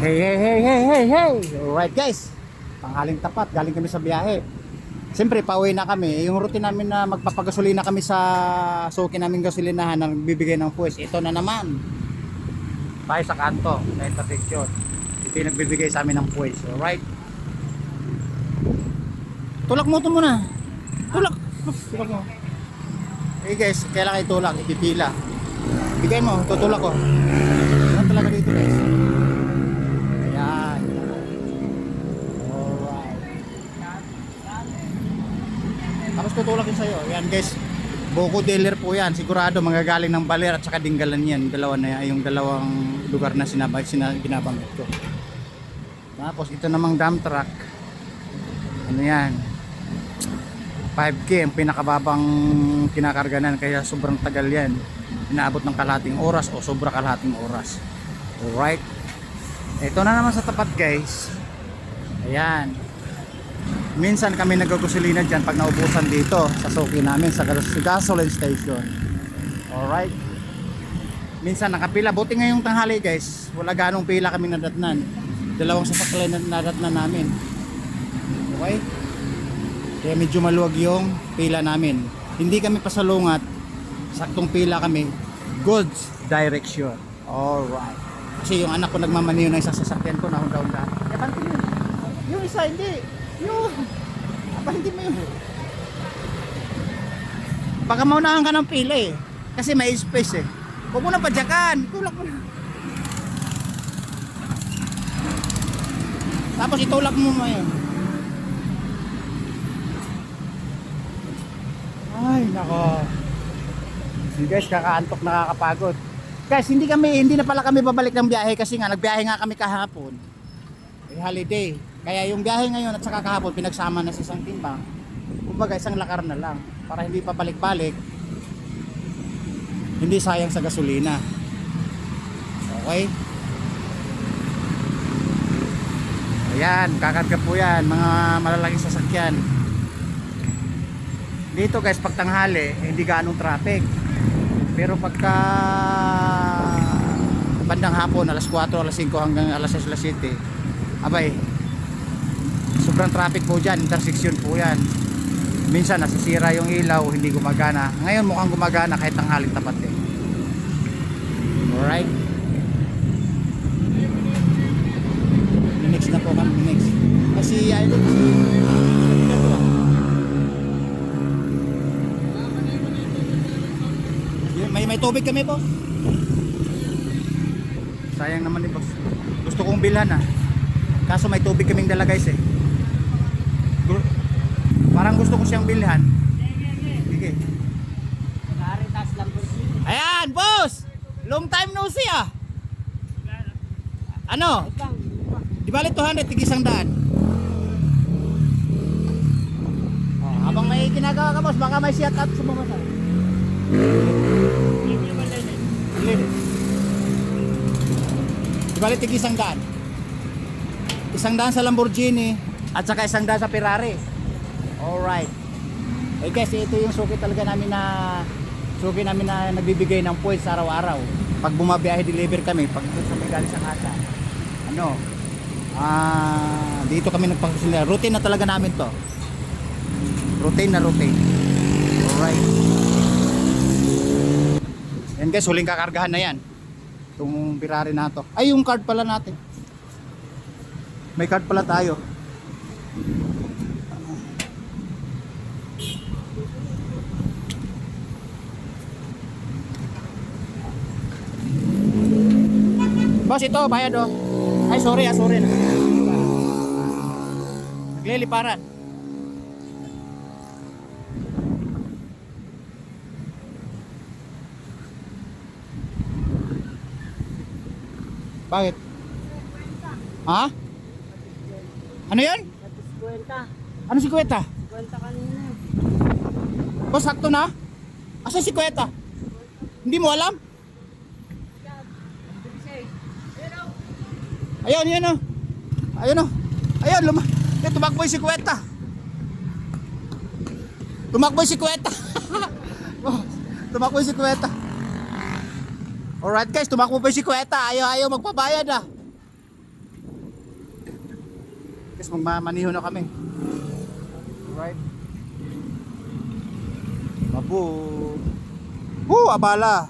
Hey, hey, hey, hey, hey, hey! Alright guys, tanghaling tapat, galing kami sa biyahe. Siyempre, pauwi na kami. Yung routine namin na magpapagasolina kami sa suki namin gasolinahan na nagbibigay ng puwes. Ito na naman. Tayo sa kanto, sa intersection. Ito yung nagbibigay sa amin ng puwes. Alright? Tulak mo ito muna. Tulak. Tulak mo. Okay guys, kailangan itulak, ipipila. Bigay mo, tutulak ko. Yan talaga dito guys. Ayan. Alright. Tapos tutulak yun sa'yo. Ayan guys, buko dealer po yan. Sigurado manggagaling ng Baler at saka Dinggalan yan. Dalawa na yan, yung dalawang lugar na binabanggit ko. Tapos ito namang dump truck. Ano yan? 5K ang pinakababang kinakarganan, kaya sobrang tagal yan. Inaabot ng kalahating oras o sobra kalahating oras. Alright. Ito na naman sa tapat guys. Ayan. Minsan kami nagagasolina dyan pag naubusan dito sa suki namin sa gasoline station. Alright. Minsan nakapila. Buti ngayong tanghali guys, wala ganong pila kami nadatnan. Dalawang sasakyan na nadatnan namin. Okay. Kaya medyo maluwag yung pila namin. Hindi kami pasalungat. Saktong pila kami. Goods direction. Alright. Kasi yung anak ko nagmamaniyo na isang sasakyan ko na Honda. Eh, pantin yun. Yung isa hindi. Yung. Pantin mo yun. Baka maunahan ka ng pila eh. Kasi may space eh. Huwag mo na padyakan. Tulak mo na. Tapos itulak mo mo yun. Ay, nako. Guys, kakaantok, nakakapagod. Guys, hindi na pala kami babalik ng biyahe kasi nga nagbiyahe nga kami kahapon. Holiday. Kaya yung biyahe ngayon at saka kahapon pinagsama na sa isang timbang. Kumbaga isang lakar na lang para hindi pa balik-balik. Hindi sayang sa gasolina. Okay? Ayan, kakarga po yan, mga malalaking sasakyan. Dito guys, pag tanghali, hindi gaanong traffic. Pero pagka bandang hapon, alas 4, alas 5 hanggang alas 6, alas 7, abay, sobrang traffic po dyan, intersection po yan. Minsan nasisira yung ilaw, hindi gumagana. Ngayon mukhang gumagana kahit tanghaling tapat eh. Alright. Next na po kami, next. Kasi may tubig kami boss. Sayang naman ni boss. Gusto kong bilhan kaso may tubig kaming dala guys eh. Parang gusto ko siyang bilhan. Sige. Ayan boss, long time no see Ano? Di bali 200 tig 100. Habang may ginagawa ka boss, baka may shout out sa mga Bali tig 100. 100 sa Lamborghini at saka 100 sa Ferrari. Alright. Eh guys, ito yung suki talaga namin na nagbibigay ng points araw-araw. Pag bumabiyahe deliver kami, pag kami galing sa kasa. Dito kami nagpagasolina. Routine na talaga namin to. Routine na routine. Alright. Yan guys, huling kakargahan na yan. Itong Ferrari na to. Ay, yung card pala natin. May card pala tayo. Boss, ito, bayad oh. Ay, sorry sorry. Nagliliparan. Bakit? Ha? Ano yun? 50. Ano 50? 50 kanina. Boss, sakto na? Asa 50? Hindi mo alam? Ayun, yun o. Ayun o. Ayun, tumakbo yung 50. Tumakbo yung 50. Tumakbo yung 50. Alright guys, tumakbo pa si Kuweta. Ayaw magpabayad Kasi magmamaniho na kami. Alright. Mabu. Abala.